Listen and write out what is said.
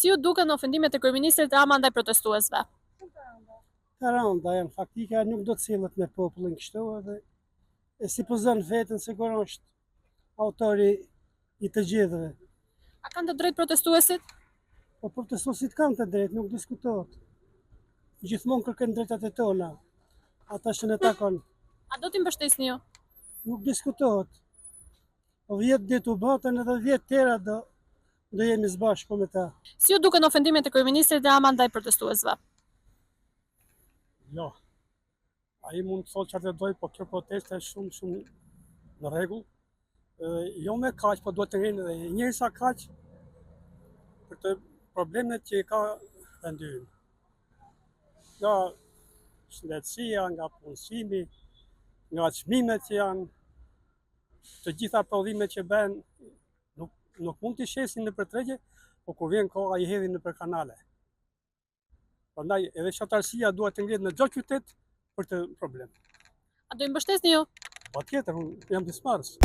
Si ju duken ofendimet e kryeministrit Rama ndaj protestuesve? Të rënda janë faktike, nuk do të cilët me popullin kështu edhe e si pozon vetën sigurisht është autori i të gjithëve. A kanë të drejtë protestuesit? Po protestuesit kanë të drejtë, nuk diskutohet. Gjithmonë kërkojnë drejtat e tona. Ata që ne takon, A do t'i mbështesni ju? nuk diskutohet. Po 10 ditë u batën edhe 10 tjera do jemi së bashku me ta. Si ju duken ofendimet e kryeministrit Rama ndaj protestuesve? Jo, ai mund të thotë çfarë të doj, po kjo proteste është shumë në rregull. Jo me kaq, po duhet të rinë edhe njërsa kaq për të problemet që ka vendi ynë. Nga shëndetësia, nga punësimi, nga çmimet që janë, të gjitha prodhimet që bëhen nuk mund t'i shesin nëpër tregje, po kur vjen koha i hedhin nëpër kanale. Prandaj edhe shtatarësia duhet të ngrihet në çdo qytet për të problem. A do i mbështesni ju? Patjetër, unë jam pjesëmarrës.